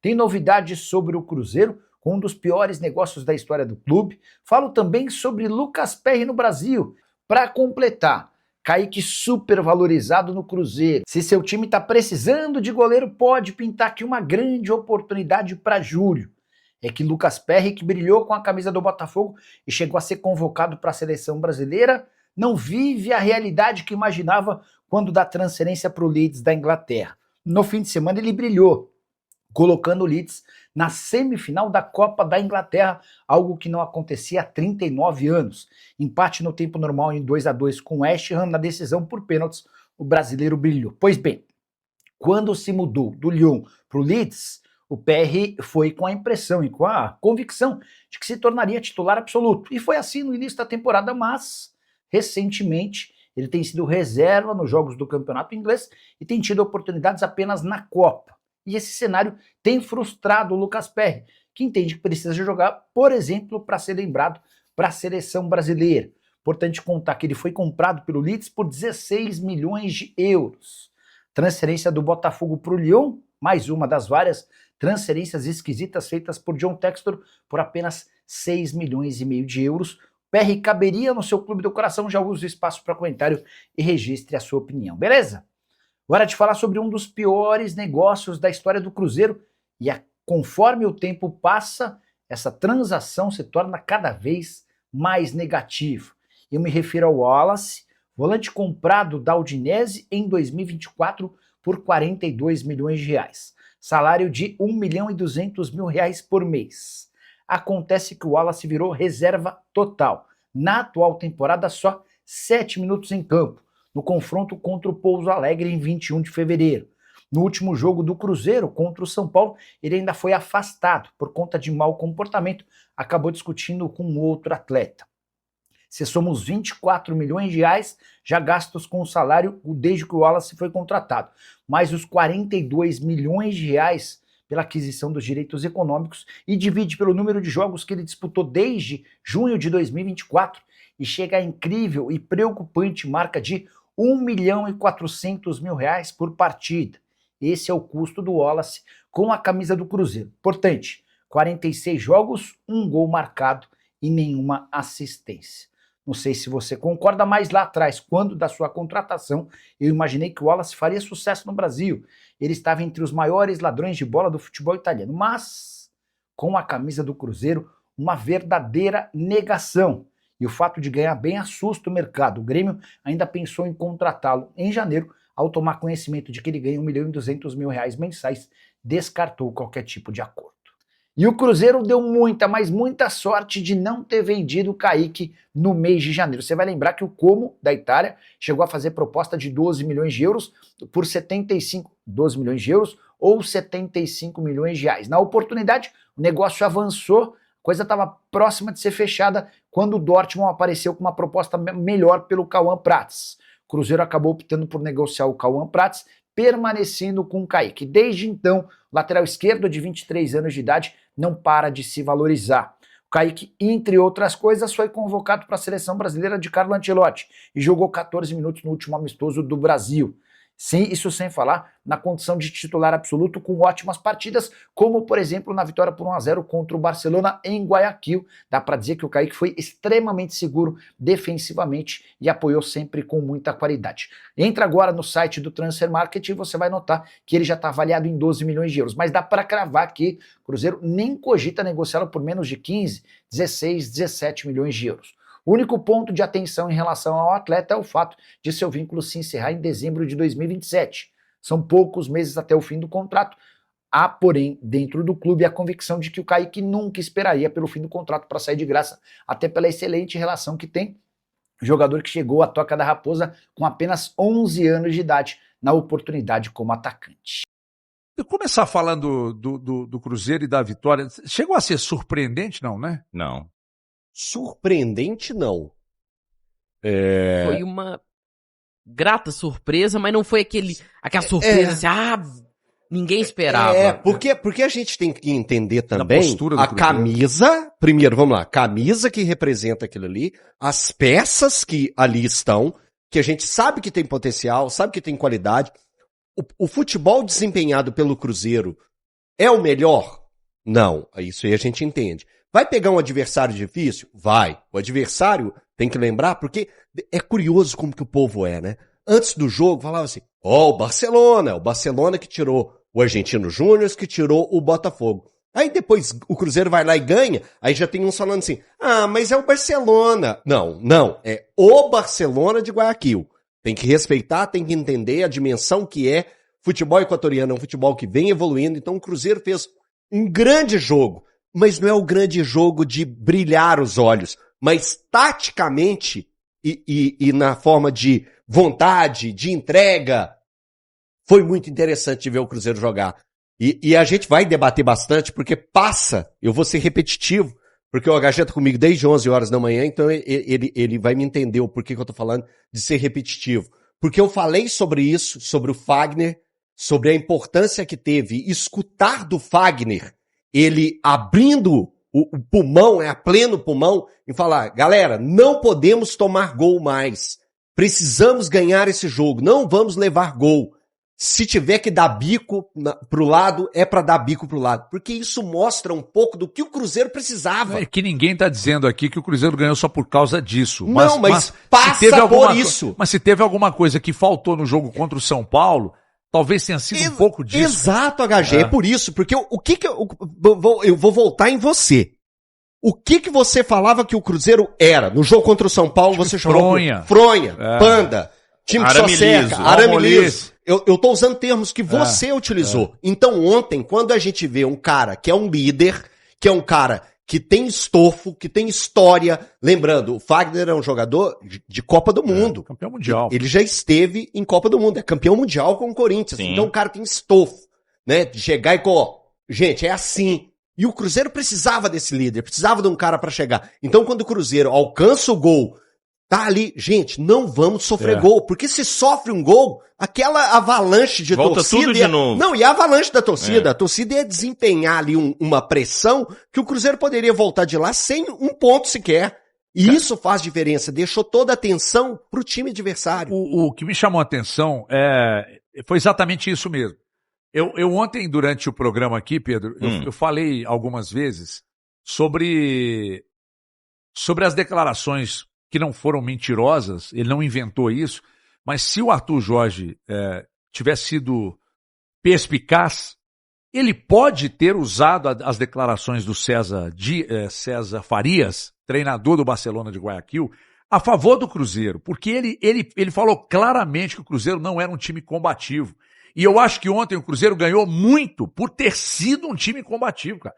Tem novidades sobre o Cruzeiro, com um dos piores negócios da história do clube. Falo também sobre Lucas Perry no Brasil. Para completar, Kaique super valorizado no Cruzeiro. Se seu time está precisando de goleiro, pode pintar aqui uma grande oportunidade para julho. É que Lucas Perry, que brilhou com a camisa do Botafogo e chegou a ser convocado para a seleção brasileira, não vive a realidade que imaginava quando da transferência para o Leeds da Inglaterra. No fim de semana ele brilhou, colocando o Leeds na semifinal da Copa da Inglaterra, algo que não acontecia há 39 anos. Empate no tempo normal em 2-2 com o West Ham, na decisão por pênaltis, o brasileiro brilhou. Pois bem, quando se mudou do Lyon para o Leeds, o PR foi com a impressão e com a convicção de que se tornaria titular absoluto. E foi assim no início da temporada, mas recentemente ele tem sido reserva nos jogos do campeonato inglês e tem tido oportunidades apenas na Copa. E esse cenário tem frustrado o Lucas Perry, que entende que precisa jogar, por exemplo, para ser lembrado para a seleção brasileira. Importante contar que ele foi comprado pelo Leeds por 16 milhões de euros. Transferência do Botafogo para o Lyon, mais uma das várias transferências esquisitas feitas por John Textor por apenas 6 milhões e meio de euros. PR caberia no seu clube do coração? Já usa o espaço para comentário e registre a sua opinião, beleza? Agora de falar sobre um dos piores negócios da história do Cruzeiro e conforme o tempo passa, essa transação se torna cada vez mais negativa. Eu me refiro ao Wallace, volante comprado da Udinese em 2024 por 42 milhões de reais. Salário de 1.200.000 reais por mês. Acontece que o Wallace virou reserva total. Na atual temporada, só 7 minutos em campo, no confronto contra o Pouso Alegre em 21 de fevereiro. No último jogo do Cruzeiro contra o São Paulo, ele ainda foi afastado por conta de mau comportamento, acabou discutindo com outro atleta. Se somos 24 milhões de reais já gastos com o salário desde que o Wallace foi contratado, mais os 42 milhões de reais pela aquisição dos direitos econômicos e divide pelo número de jogos que ele disputou desde junho de 2024 e chega à incrível e preocupante marca de 1.400.000 reais por partida. Esse é o custo do Wallace com a camisa do Cruzeiro. Importante, 46 jogos, 1 gol marcado e nenhuma assistência. Não sei se você concorda, mas lá atrás, quando da sua contratação, eu imaginei que o Wallace faria sucesso no Brasil. Ele estava entre os maiores ladrões de bola do futebol italiano, mas com a camisa do Cruzeiro, uma verdadeira negação. E o fato de ganhar bem assusta o mercado. O Grêmio ainda pensou em contratá-lo em janeiro, ao tomar conhecimento de que ele ganha 1.200.000 reais mensais, descartou qualquer tipo de acordo. E o Cruzeiro deu muita, mas muita sorte de não ter vendido o Kaique no mês de janeiro. Você vai lembrar que o Como, da Itália, chegou a fazer proposta de 12 milhões de euros por 12 milhões de euros ou 75 milhões de reais. Na oportunidade, o negócio avançou, a coisa estava próxima de ser fechada quando o Dortmund apareceu com uma proposta melhor pelo Cauã Prats. O Cruzeiro acabou optando por negociar o Cauã Prats, permanecendo com o Kaique. Desde então, o lateral esquerdo de 23 anos de idade não para de se valorizar. O Kaique, entre outras coisas, foi convocado para a seleção brasileira de Carlo Ancelotti e jogou 14 minutos no último amistoso do Brasil. Sim, isso sem falar na condição de titular absoluto com ótimas partidas, como por exemplo na vitória por 1-0 contra o Barcelona em Guayaquil. Dá para dizer que o Kaique foi extremamente seguro defensivamente e apoiou sempre com muita qualidade. Entra agora no site do Transfer Market e você vai notar que ele já está avaliado em 12 milhões de euros, mas dá para cravar que o Cruzeiro nem cogita negociá-lo por menos de 15, 16, 17 milhões de euros. O único ponto de atenção em relação ao atleta é o fato de seu vínculo se encerrar em dezembro de 2027. São poucos meses até o fim do contrato. Há, porém, dentro do clube a convicção de que o Kaique nunca esperaria pelo fim do contrato para sair de graça, até pela excelente relação que tem. O jogador que chegou à Toca da Raposa com apenas 11 anos de idade, na oportunidade como atacante. Eu começar falando do Cruzeiro e da vitória, chegou a ser surpreendente, não, né? Não. Surpreendente, não. Foi uma grata surpresa, mas não foi aquela surpresa assim, ninguém esperava. Porque a gente tem que entender também a Cruzeiro. camisa, primeiro, vamos lá, camisa que representa aquilo ali, as peças que ali estão, que a gente sabe que tem potencial, sabe que tem qualidade. O futebol desempenhado pelo Cruzeiro É o melhor? Não, isso aí a gente entende. Vai pegar um adversário difícil? Vai. O adversário tem que lembrar, porque é curioso como que o povo é, né? Antes do jogo, falava assim, o Barcelona que tirou o Argentino Júnior, que tirou o Botafogo. Aí depois o Cruzeiro vai lá e ganha, aí já tem uns falando assim, mas é o Barcelona. Não, é o Barcelona de Guayaquil. Tem que respeitar, tem que entender a dimensão que é futebol equatoriano, é um futebol que vem evoluindo, então o Cruzeiro fez um grande jogo, mas não é o grande jogo de brilhar os olhos, mas taticamente e na forma de vontade, de entrega, foi muito interessante de ver o Cruzeiro jogar. E a gente vai debater bastante, porque eu vou ser repetitivo, porque o HG tá comigo desde 11 horas da manhã, então ele vai me entender o porquê que eu tô falando de ser repetitivo. Porque eu falei sobre isso, sobre o Fagner, sobre a importância que teve escutar do Fagner, ele abrindo o pulmão, a pleno pulmão, e falar, galera, não podemos tomar gol mais. Precisamos ganhar esse jogo, não vamos levar gol. Se tiver que dar bico pro lado, é pra dar bico pro lado. Porque isso mostra um pouco do que o Cruzeiro precisava. É que ninguém tá dizendo aqui que o Cruzeiro ganhou só por causa disso. Mas passa por isso. Mas se teve alguma coisa que faltou no jogo contra o São Paulo, talvez tenha sido um pouco disso. Exato, HG. É por isso. Porque eu vou voltar em você. O que você falava que o Cruzeiro era? No jogo contra o São Paulo, você chamou Fronha, Panda, time que só seca, arame liso. Eu tô usando termos que você utilizou. Então ontem, quando a gente vê um cara que é um líder, que é um cara que tem estofo, que tem história, lembrando, o Fagner é um jogador de Copa do Mundo. Campeão mundial. Ele já esteve em Copa do Mundo, é campeão mundial com o Corinthians. Sim. Então o cara tem estofo, né, de chegar e gente, é assim. E o Cruzeiro precisava desse líder, precisava de um cara pra chegar. Então quando o Cruzeiro alcança o gol, tá ali, gente, não vamos sofrer gol, porque se sofre um gol, aquela avalanche de volta torcida... tudo de novo. Não, e a avalanche da torcida, a torcida ia desempenhar ali uma pressão que o Cruzeiro poderia voltar de lá sem um ponto sequer. E isso faz diferença, deixou toda a atenção pro time adversário. O que me chamou a atenção foi exatamente isso mesmo. Eu ontem, durante o programa aqui, Pedro, eu falei algumas vezes sobre as declarações que não foram mentirosas, ele não inventou isso, mas se o Arthur Jorge tivesse sido perspicaz, ele pode ter usado as declarações do César Farias, treinador do Barcelona de Guayaquil, a favor do Cruzeiro, porque ele falou claramente que o Cruzeiro não era um time combativo. E eu acho que ontem o Cruzeiro ganhou muito por ter sido um time combativo, cara.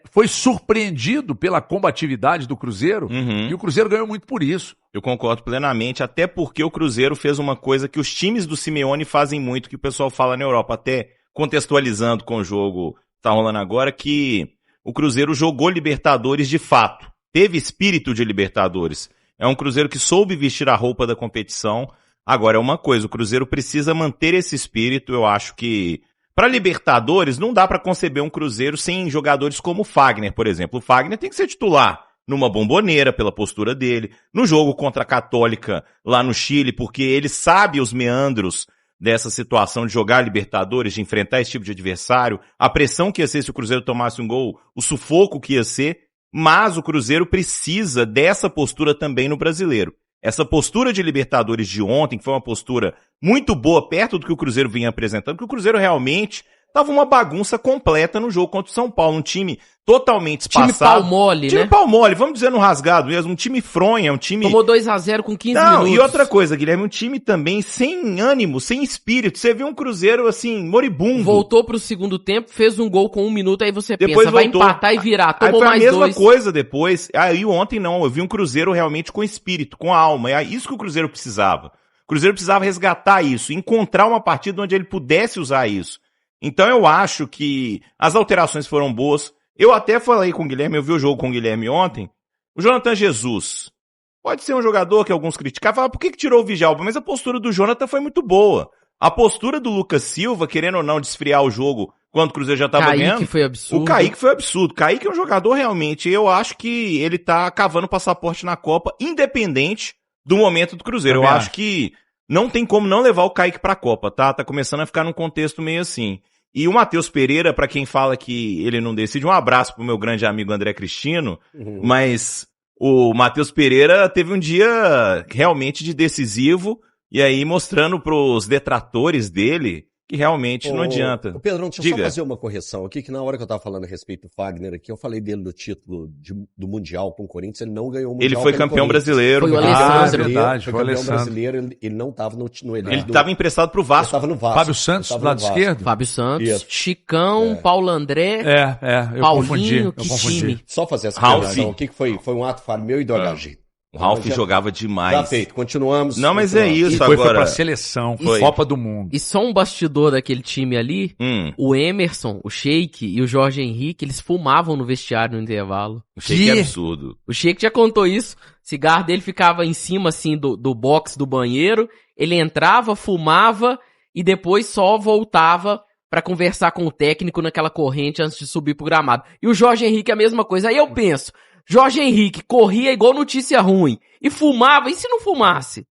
Foi surpreendido pela combatividade do Cruzeiro e o Cruzeiro ganhou muito por isso. Eu concordo plenamente, até porque o Cruzeiro fez uma coisa que os times do Simeone fazem muito, que o pessoal fala na Europa, até contextualizando com o jogo que tá rolando agora, que o Cruzeiro jogou Libertadores de fato, teve espírito de Libertadores. É um Cruzeiro que soube vestir a roupa da competição. Agora, é uma coisa, o Cruzeiro precisa manter esse espírito, eu acho que... Para Libertadores, não dá para conceber um Cruzeiro sem jogadores como o Fagner, por exemplo. O Fagner tem que ser titular numa Bombonera, pela postura dele, no jogo contra a Católica lá no Chile, porque ele sabe os meandros dessa situação de jogar Libertadores, de enfrentar esse tipo de adversário, a pressão que ia ser se o Cruzeiro tomasse um gol, o sufoco que ia ser, mas o Cruzeiro precisa dessa postura também no Brasileiro. Essa postura de Libertadores de ontem, que foi uma postura muito boa, perto do que o Cruzeiro vinha apresentando, porque o Cruzeiro realmente tava uma bagunça completa no jogo contra o São Paulo, um time totalmente espaçado. Time pau mole, né? Time pau mole, vamos dizer no rasgado mesmo, um time fronha, um time... Tomou 2-0 com 15 minutos. E outra coisa, Guilherme, um time também sem ânimo, sem espírito, você viu um Cruzeiro assim, moribundo. Voltou pro segundo tempo, fez um gol com 1 minuto, aí você depois pensa, voltou. Vai empatar e virar, tomou aí mais foi a mesma 2. coisa depois, aí ontem não, eu vi um Cruzeiro realmente com espírito, com alma, é isso que o Cruzeiro precisava. O Cruzeiro precisava resgatar isso, encontrar uma partida onde ele pudesse usar isso. Então eu acho que as alterações foram boas. Eu até falei com o Guilherme, eu vi o jogo com o Guilherme ontem. O Jonathan Jesus pode ser um jogador que alguns criticaram, falaram, por que tirou o Villalba? Mas a postura do Jonathan foi muito boa. A postura do Lucas Silva, querendo ou não desfriar o jogo quando o Cruzeiro já estava ganhando. Kaique foi absurdo. O Kaique foi absurdo. Kaique é um jogador realmente, eu acho que ele tá cavando passaporte na Copa, independente do momento do Cruzeiro. Eu acho que não tem como não levar o Kaique pra Copa, tá? Tá começando a ficar num contexto meio assim. E o Matheus Pereira, pra quem fala que ele não decide, um abraço pro meu grande amigo André Cristino, mas o Matheus Pereira teve um dia realmente de decisivo, e aí mostrando pros detratores dele que realmente não adianta. Ô Pedrão, deixa eu Diga. só fazer uma correção aqui, que na hora que eu tava falando a respeito do Fagner aqui, eu falei dele do título do Mundial com o Corinthians, ele não ganhou o Mundial. Ele foi pelo campeão Corinthians. brasileiro. Foi o campeão Alessandro. brasileiro. Verdade, Foi foi o campeão Alessandro. brasileiro, ele não tava no elenco. Ele estava emprestado pro Ele Vasco. tava no Vasco. Fábio Santos, Ele do tava lado no Vasco. esquerdo? Fábio Santos, Isso. Chicão, Paulo André, Eu Paulinho, confundi. Eu que confundi. time. Só fazer essa Ralf. correção aqui, que foi um ato falho meu e do HG. O Ralf Já- jogava Já demais. feito, continuamos. Não, mas é Continuamos. isso Foi pra agora. seleção, Foi. Copa do Mundo. E só um bastidor daquele time ali, o Emerson, o Sheik e o Jorge Henrique, eles fumavam no vestiário no intervalo. Achei que é absurdo. O Sheik já contou isso. O cigarro dele ficava em cima, assim, do box do banheiro. Ele entrava, fumava e depois só voltava pra conversar com o técnico naquela corrente antes de subir pro gramado. E o Jorge Henrique a mesma coisa. Aí eu penso, Jorge Henrique corria igual notícia ruim e fumava. E se não fumasse?